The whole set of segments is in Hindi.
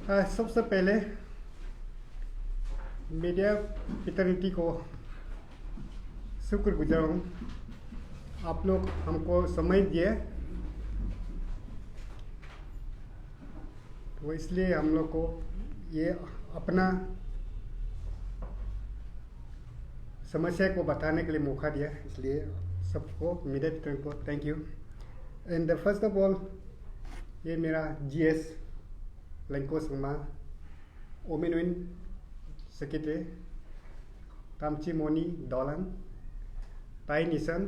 सबसे पहले मीडिया पितरनीति को शुक्रगुजार हूँ। आप लोग हमको समय दिए, तो इसलिए हम लोग को ये अपना समस्या को बताने के लिए मौका दिया, इसलिए सबको मीडिया पितरन को thank you. And first of all, ये मेरा GS Lengko Suma Ominwin Sekite Tamchi Moni Dolan Tai Nisan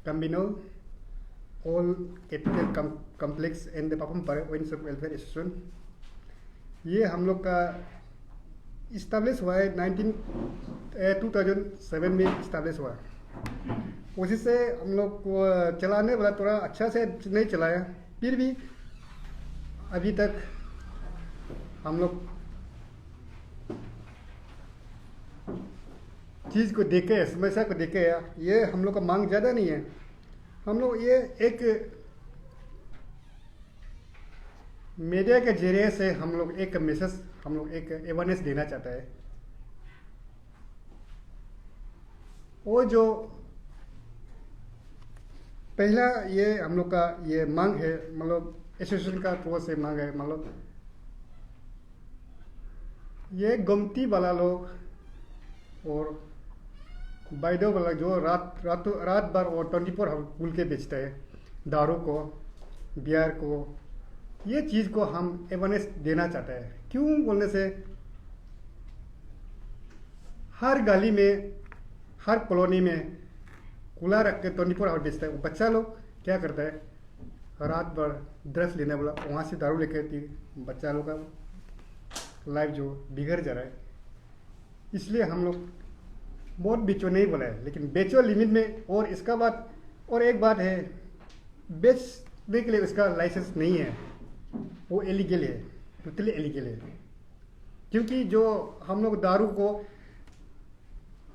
Kambino All Capital Complex and the Papum Wins of Welfare Association। ये हम लोग का इस्टेब्लिश हुआ है 2007 में इस्टेब्लिश हुआ है। उसी से हम लोग को चलाने वाला थोड़ा अच्छा से नहीं चलाया, फिर भी अभी तक हम लोग चीज़ को देखे, समस्या को देखे, ये हम लोग का मांग ज़्यादा नहीं है। हम लोग ये एक मीडिया के जरिए से हम लोग एक मैसेज, हम लोग एक अवेयरनेस देना चाहता है। वो जो पहला ये हम लोग का ये मांग है, मतलब एसोसिएशन का तरफ से मांग है, मतलब ये गुमती वाला लोग और बाइडो वाला जो रात भर और 24 आवर खुल के बेचता है दारू को, बियर को, ये चीज़ को हम अवेयरनेस देना चाहते हैं। क्यों बोलने से हर गली में, हर कॉलोनी में खुला रख के 24 आवर बेचता है। बच्चा लोग क्या करता है, रात भर ड्रग्स लेने वाला वहाँ से दारू लेकर आती, बच्चा लोग का लाइफ जो बिगड़ जा रहा है। इसलिए हम लोग बहुत बेचो नहीं बोला है, लेकिन बेचो लिमिट में। और इसका बात और एक बात है, बेचने के लिए उसका लाइसेंस नहीं है, वो इलीगल है, टोटली इलीगल है। क्योंकि जो हम लोग दारू को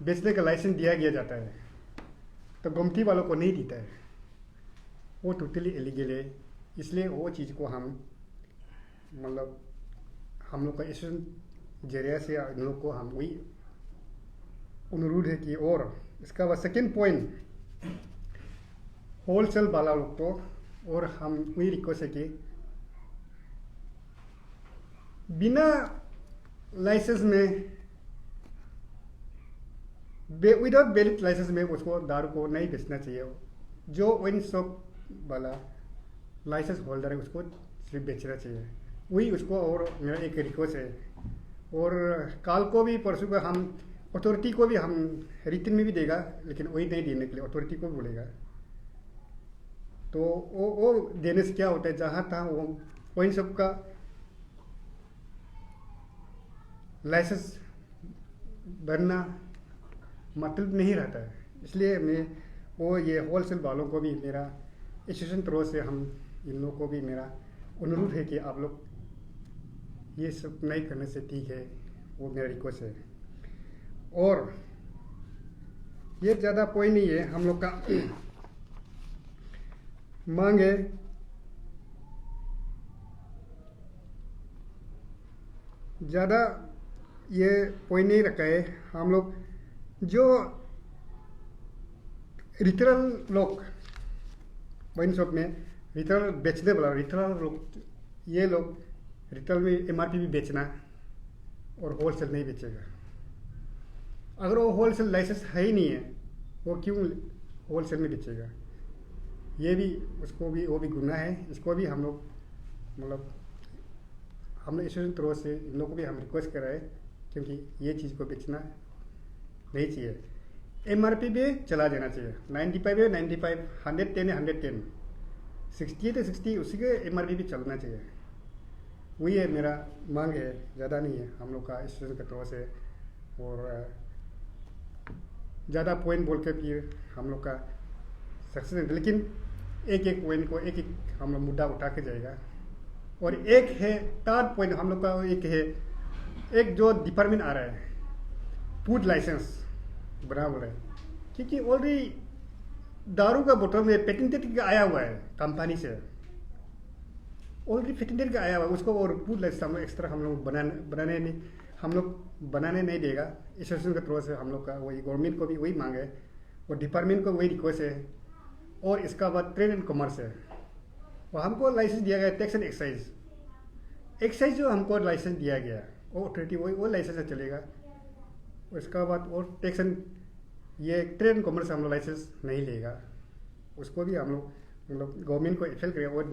बेचने का लाइसेंस दिया गया जाता है, तो गुमती वालों को नहीं देता है, वो टोटली इलीगल है। इसलिए वो चीज़ को हम मतलब हम लोग का इस जरिए से इन लोग को हम वही अनुरोध है कि। और इसका बाद सेकेंड पॉइंट, होलसेल वाला लोग को और हम वही रिक्वेस्ट है कि बिना लाइसेंस में, विदाउट वैलिड लाइसेंस में उसको दारू को नहीं बेचना चाहिए। जो वाइन शॉप वाला लाइसेंस होल्डर है उसको सिर्फ बेचना चाहिए, वही उसको। और मेरा एक रिक्वेस्ट है, और कल को भी परसों को हम अथॉरिटी को भी हम रिटर्न में भी देगा, लेकिन वही नहीं देने के लिए अथॉरिटी को भी बोलेगा। तो वो देने से क्या होता है, जहाँ था वो वाइन शॉप का लाइसेंस बनना मतलब नहीं रहता है। इसलिए मैं वो ये होलसेल वालों को भी मेरा एसोसिएशन तरफ से हम इन लोगों को भी मेरा अनुरोध है कि आप लोग ये सब नहीं करने से ठीक है, वो मेरा रिक्वेस्ट है। और ये ज़्यादा पॉइंट नहीं है, हम लोग का मांग है ज़्यादा ये पॉइंट नहीं रखा है। हम लोग जो रिटेलर लोग वाइन शॉप में रिटेलर बेचने वाला रिटेलर लोग, ये लोग रिटेल में MRP भी बेचना और होलसेल नहीं बेचेगा। अगर वो होलसेल लाइसेंस है ही नहीं है, वो क्यों होलसेल में बेचेगा? ये भी उसको भी वो भी गुनाह है। इसको भी हम लोग मतलब हम लोग एसोसिएशन तरफ से इन लोगों को भी हम रिक्वेस्ट कर रहे हैं, क्योंकि ये चीज़ को बेचना नहीं चाहिए। MRP भी चला देना चाहिए, 95 है 95, 110 है 110, 60 है तो 60, उसी के MRP भी चलना चाहिए। वही है मेरा मांग है, ज़्यादा नहीं है हम लोग का एसोसिएशन की तरफ से। और ज़्यादा पॉइंट बोल के फिर हम लोग का सक्सेस है, लेकिन एक एक पॉइंट को एक एक हम लोग मुद्दा उठा के जाएगा। और एक है थर्ड पॉइंट हम लोग का, एक है एक जो डिपार्टमेंट आ रहा है फूड लाइसेंस बना हुआ है, क्योंकि ऑलरेडी दारू का बोतल में पेटेंटेड आया हुआ है कंपनी से, ऑलरेडी फिटनेस का आया हुआ है, उसको और फूड लाइसेंस हम लोग एक्स्ट्रा हम लोग बनाने नहीं देगा। एसोसिएशन के थ्रू से हम लोग का वही गवर्नमेंट को भी वही मांग है और डिपार्टमेंट को वही रिक्वेस्ट है। और इसका बाद ट्रेड एंड कॉमर्स है, और हमको लाइसेंस दिया गया टैक्स एंड एक्साइज जो हमको लाइसेंस दिया गया वो ऑथोरिटी वो लाइसेंस से चलेगा। उसका बाद और टैक्स एंड ये ट्रेड एंड कॉमर्स हम लोग लाइसेंस नहीं लेगा, उसको भी हम लोग मतलब गवर्नमेंट को अपील करेगा, और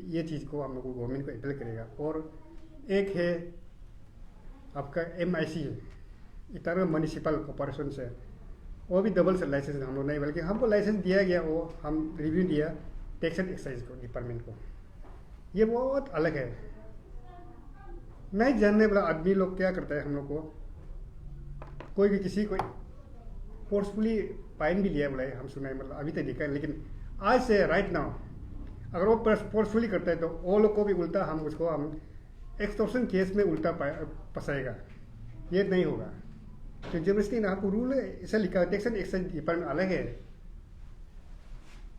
ये चीज़ को हम लोग गवर्नमेंट को अपील करेगा। और एक है आपका MIC है, इटानगर म्यूनिसिपल कॉर्पोरेशन से, वो भी डबल से लाइसेंस हम लोग नहीं, बल्कि हमको लाइसेंस दिया गया, वो हम रिव्यू दिया टैक्स एंड एक्साइज को डिपार्टमेंट को। ये बहुत अलग है, नहीं जानने वाला आदमी लोग क्या करता है, हम लोग को कोई भी किसी को फोर्सफुली फाइन भी लिया बोला है, हम सुना है, मतलब अभी तक देखा है। लेकिन आज से राइट नाउ अगर वो फोर्सफुली करता है तो वो लोग को भी उल्टा हम एक्सटॉर्शन केस में उल्टा फंसाएगा, ये नहीं होगा। तो जबरदस्ती ना, आपको रूल ऐसा लिखा है, टैक्स एंड एक्साइज डिपार्टमेंट अलग है,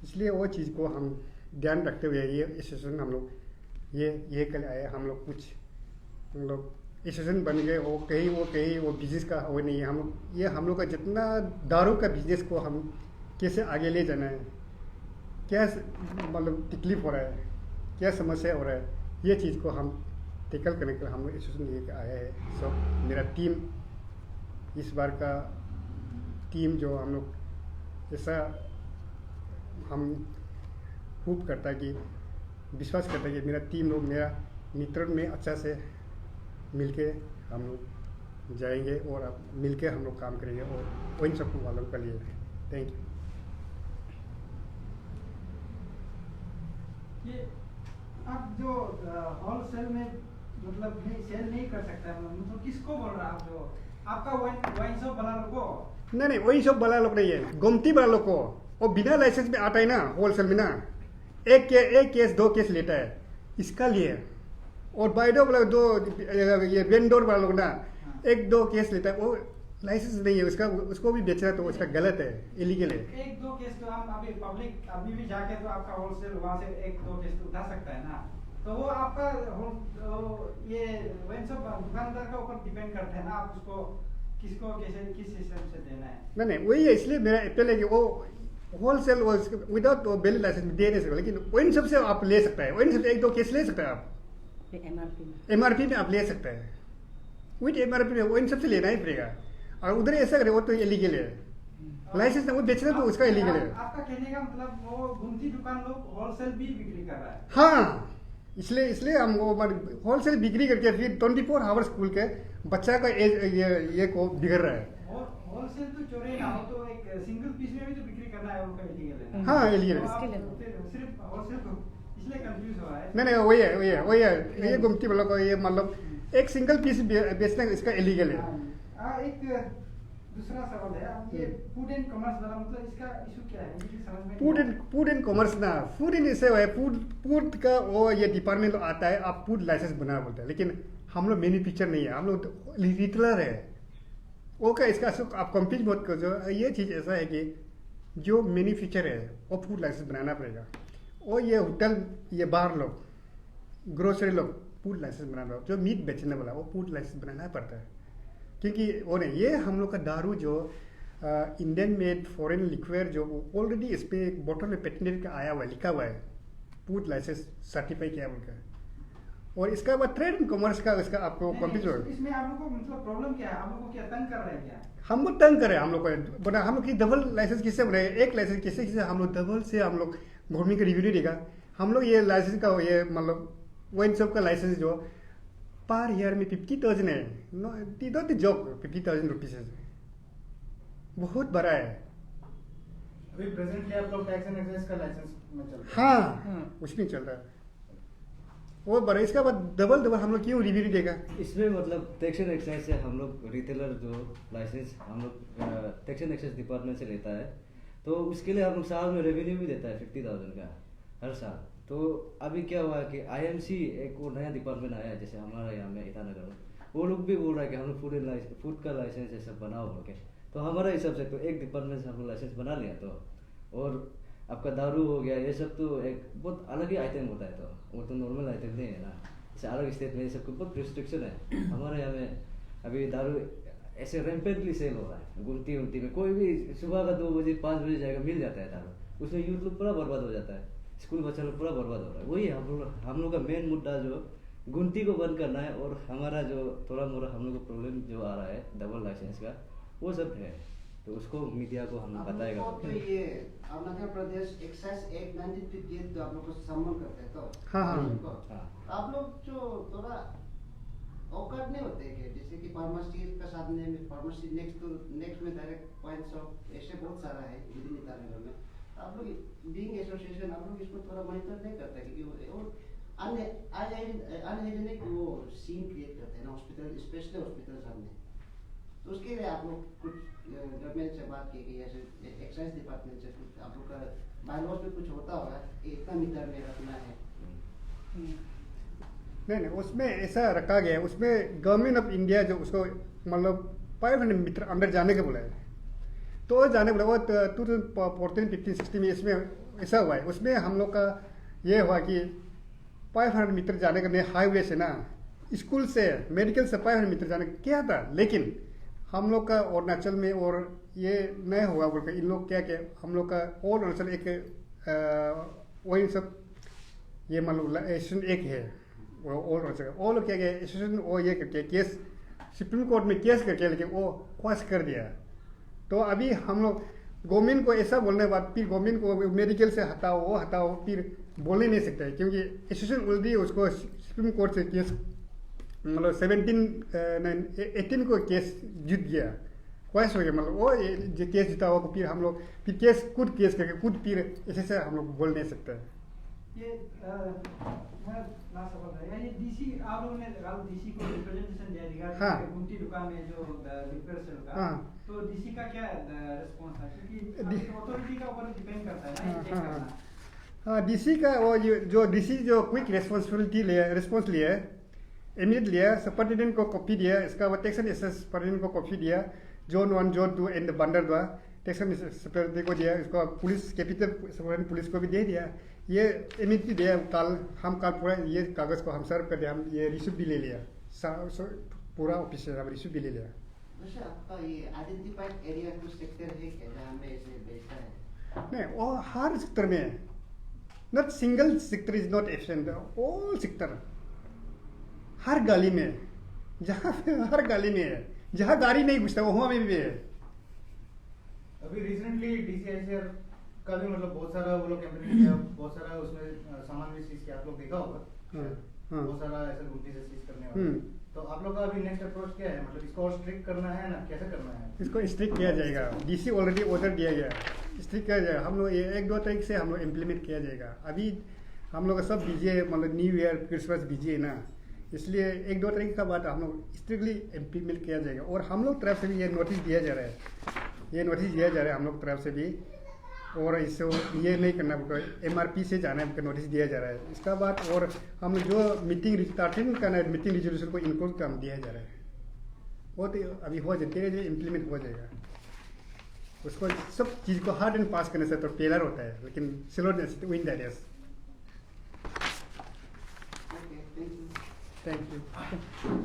इसलिए वो चीज़ को हम ध्यान रखते हुए ये एसोसिएशन हम लोग ये कल आए। हम लोग कुछ हम लोग एसोसिएशन बन गए, वो कहीं वो बिजनेस का वो नहीं है। हम लोग का जितना दारू का बिजनेस को हम कैसे आगे ले जाना है, क्या मतलब तकलीफ हो रहा है, क्या समस्या हो रहा है, ये चीज़ को हम टेकल करने के लिए हम लोग एसोसिएशन लेके आया है। सो मेरा टीम, इस बार का टीम जो हम लोग ऐसा हम होप करता है कि विश्वास करता है कि मेरा टीम लोग मेरा नेतृत्व में अच्छा से मिलके हम लोग जाएंगे और अब मिलके हम लोग काम करेंगे और इन सबको वालों के लिए थैंक यू। ये आप जो होलसेल में मतलब सेल नहीं कर सकता है, मतलब किसको बोल रहा है आप? जो आपका वाइन शॉप वाला लोग को? नहीं वही सब वाला लोग नहीं है, गोमती वाला लोग को, और बिना लाइसेंस में आता है ना होलसेल में ना, एक केस 2 केस लेता है इसका लिए। और बाइडो वाला दो ये वेंडोर वाला लोग ना 1-2 केस लेता है, वो लाइसेंस नहीं है उसका, उसको भी बेचना तो उसका गलत है, इलीगल है। 1-2 केस तो आप अभी पब्लिक अभी भी जाके तो आपका होलसेल वहाँ से 1-2 केस तो उठा सकता है ना, तो वो आपका ये वाइन शॉप दुकानदार के ऊपर डिपेंड करता है ना, आप उसको किसको कैसे किस सिस्टम से देना है। नहीं वही है, इसलिए मेरा अपील है कि वो होलसेल विदाउट वैलिड लाइसेंस दे नहीं सकता, लेकिन वाइन शॉप से आप ले सकता है, वाइन शॉप से 1-2 केस ले सकता है आप, MRP में आप ले सकते हैं, विद MRP में वाइन शॉप से लेना ही पड़ेगा। और उधर ऐसा करे वो तो इलीगल है, लाइसेंस वो बेचना तो उसका इलीगल है। आपका कहने का मतलब वो घूमती दुकान लोग होलसेल भी बिक्री कर रहा है? हाँ, इसलिए हम वो होलसेल बिक्री करके फिर 24 आवर्स स्कूल के बच्चा का ये को बिगड़ रहा है। होलसेल तो चोरी ना हो, तो एक सिंगल पीस में भी तो बिक्री करना है, उनका इलीगल है। हाँ इलीगल है, सिर्फ होलसेल को इसलिए कंफ्यूज हो रहा है। नहीं वही है ये गुमती वालों को ये मतलब एक सिंगल पीस बेचना इसका इलीगल है। एक दूसरा सवाल है, ये फूड एंड कॉमर्स वाला मतलब इसका इशू क्या है, मुझे समझ में फूड एंड कॉमर्स ना, फूड एंड ऐसे है, फूड का वो ये डिपार्टमेंट आता है, आप फूड लाइसेंस बना बोलते हैं, लेकिन हम लोग मैन्युफैक्चर नहीं है, हम लोग रिटेलर है। वो क्या इसका आप कंप्लीट बहुत कर जो ये चीज़ ऐसा है कि जो मैन्युफैक्चर है वो फूड लाइसेंस बनाना पड़ेगा, और ये होटल ये बाहर लोग ग्रोसरी लोग फूड लाइसेंस बनाना, जो मीट बेचने वाला वो फूड लाइसेंस बनाना पड़ता है, क्योंकि वो नहीं ये हम लोग का दारू जो इंडियन मेड फॉरेन लिक्विड जो ऑलरेडी इस पर एक बोतल में पेटेंट का आया हुआ है, लिखा हुआ है फूड लाइसेंस सर्टिफाई किया उनका। और इसका बाद ट्रेड एंड कॉमर्स का इसका आपको कंप्यूटर इसमें आप लोग को मतलब प्रॉब्लम क्या है, आप लोग को क्या तंग कर रहे हैं क्या? हम लोग तंग करें, हम लोग को बना हम लोग की डबल लाइसेंस किससे बनाए, एक लाइसेंस किससे हम लोग डबल से हम लोग गवर्नमेंट का रिव्यू नहीं देगा। हम लोग ये लाइसेंस का ये मतलब वाइन शॉप का लाइसेंस जो पर ईयर में 50,000 है, नॉट जॉब 50,000 रुपीज है, बहुत बड़ा है। अभी प्रेजेंटली आप लोग टैक्स एंड एक्साइज का लाइसेंस में चल रहा है? हाँ उसमें चल रहा है वो बड़ा, इसका बाद डबल हम लोग क्यों रिव्यू देगा इसमें? मतलब टैक्स एंड एक्साइज से हम लोग रिटेलर जो लाइसेंस हम लोग टैक्स एंड एक्साइज डिपार्टमेंट से लेता है, तो उसके लिए हम लोग साल में रेवेन्यू भी देता है 50,000 का हर साल। तो अभी क्या हुआ है कि IMC एक वो नया डिपार्टमेंट आया है, जैसे हमारा यहाँ में ईटानगर में, वो लोग भी बोल रहा है कि हम लोग फूड का लाइसेंस ऐसा बनाओ बोल के। तो हमारे हिसाब से तो एक डिपार्टमेंट से हम लोग लाइसेंस बना लिया तो, और आपका दारू हो गया, ये सब तो एक बहुत अलग ही आइटम होता है, तो वो तो नॉर्मल आइटम नहीं है ना। जैसे अलग स्टेट में ये सब बहुत रिस्ट्रिक्शन है। हमारे यहाँ में अभी दारू ऐसे रैम्पेंटली सेल हो रहा है, गुमती उमती में कोई भी सुबह का 2 बजे 5 बजे जाएगा, मिल जाता है दारू। उसमें यूथ लोग पूरा बर्बाद हो जाता है, स्कूल बच्चा लोग पूरा बर्बाद हो रहा है। वही हम लोग का मेन मुद्दा जो गुमती को बंद करना है, और हमारा जो थोड़ा मोड़ा हम लोग को प्रॉब्लम जो आ रहा है डबल लाइसेंस का, वो सब है। तो उसको मीडिया को हम बताएगा। तो ये अरुणाचल प्रदेश एक्साइज एक्ट 1958 जो आप लोग को सम्मान करते हैं, तो हाँ, हाँ। हाँ। आप लोग जो थोड़ा औकात नहीं होते क्या? जैसे कि फार्मेसी का साथ में फार्मेसी नेक्स्ट में डायरेक्ट पॉइंट शॉप, ऐसे बहुत सारा है विभिन्न ईटानगर में। आप लोग बीइंग एसोसिएशन, आप लोग इसको थोड़ा मॉनिटर नहीं करते क्योंकि और अनहाइजीनिक वो सीन क्रिएट करते हैं ना हॉस्पिटल, स्पेशली हॉस्पिटल सामने। तो उसके लिए आप लोग कुछ गवर्नमेंट से बात की गई, ऐसे एक्साइज डिपार्टमेंट से कुछ आप लोग का बायलॉज में कुछ होता होगा, इतना मीटर में रखना है? नहीं, उसमें ऐसा रखा गया है, उसमें गवर्नमेंट ऑफ इंडिया जो उसको मतलब 500 मीटर अंदर जाने के बोला है, तो जाने बोला। वो 2014, 15, 16 में इसमें ऐसा हुआ है। उसमें हम लोग का ये हुआ कि 500 मीटर जाने का नहीं, हाईवे से ना, स्कूल से मेडिकल से 500 मीटर जाने का क्या था। लेकिन हम लोग का अरुणाचल में और ये नहीं हुआ बोलकर इन लोग क्या हम लोग का ऑल अरुणाचल एक वही सब ये मान लो एसोसिएशन एक है, वो ऑल अरुणाचल वो लोग क्या एसोसिएशन वो ये करके केस सुप्रीम कोर्ट में केस करके, लेकिन वो क्वाश कर दिया। तो अभी हम लोग गवर्नमेंट को ऐसा बोलने के बाद फिर गवर्नमेंट को मेडिकल से हटाओ, वो हटाओ, फिर बोल ही नहीं सकता है, क्योंकि एसोसिएशन ऑलरेडी उसको सुप्रीम कोर्ट से केस मतलब 18 को केस जीत गया, क्वाश हो गया। मतलब वो जो केस जीता हुआ फिर हम लोग फिर केस करके खुद फिर ऐसे हम लोग बोल नहीं सकते। ये मैं ना सफल है ये डीसी आप लोगों ने डीसी को रिप्रेजेंटेशन दिया रिगार्डिंग गुमती दुकान में जो रिपेयर सेल का, तो डीसी का क्या रिस्पांस था? क्योंकि अथॉरिटी का ऊपर डिपेंड करता है ना ये चेक करना। हाँ, डीसी का वो जो डीसी जो क्विक रिस्पॉन्स लिया इमीडिएट लिया, सुपरिटेंडेंट को कॉपी दिया, इसका वो टैक्स एंड एसेस सुपरिटेंडेंट को कॉपी दिया, जोन 1 जोन 2 एंड बंदर द्वारा टैक्स एंड सुपरिटेंडेंट को दिया, इसको पुलिस कैपिटल सुपरिटेंडेंट पुलिस को भी दे दिया। ये इमीडिएटली दिया। कल पूरा ये कागज़ को हम सर्व कर दिया, हम ये रिसीव भी ले लिया, पूरा ऑफिस हम रिसीव भी ले लिया। वैसे आपका ये आइडेंटिफाइड एरिया कुछ सेक्टर है क्या जहाँ में ऐसे बेचता है? नहीं, वो हर सेक्टर में है, not single sector is not absent, all sector, हर गली में, हर गली में है, जहाँ गाड़ी नहीं घुसता वहाँ में भी है। अभी रिसेंटली डीसीआईसीआर का भी मतलब बहुत सारा वो लोग कैंपेनिंग किया, बहुत सारा उसमें सामान भी सीज किया, आप लोग देखा होगा। बहुत सारा ऐसा गुमती से सीज करने वाला। तो आप लोग का अभी नेक्स्ट अप्रोच क्या है? मतलब इसको और स्ट्रिक्ट करना है ना, कैसे करना है? इसको स्ट्रिक्ट किया जाएगा, डीसी ऑलरेडी ऑर्डर दिया गया, स्ट्रिक्ट किया जाएगा। हम लोग 1-2 तारीख से हम लोग इम्प्लीमेंट किया जाएगा। अभी हम लोग सब बिजी है, मतलब न्यू ईयर क्रिसमस बिजी है ना, इसलिए 1-2 तारीख का बाद हम लोग स्ट्रिक्टली इम्प्लीमेंट किया जाएगा। और हम लोग तरफ से भी ये नोटिस दिया जा रहा है, हम लोग तरफ से भी, और इससे ये नहीं करना पड़ेगा, MRP से जाना है, नोटिस दिया जा रहा है। इसका बाद और हम जो मीटिंग अटेंड करना है, मीटिंग रिजोल्यूशन को इंक्लूड कर दिया जा रहा है, वो तो अभी हो जाए, धीरे धीरे इम्प्लीमेंट हो जाएगा। उसको सब चीज़ को हार्ड एंड पास करने से तो टेलर होता है, लेकिन slowness to win that race. Okay, thank you. Thank you.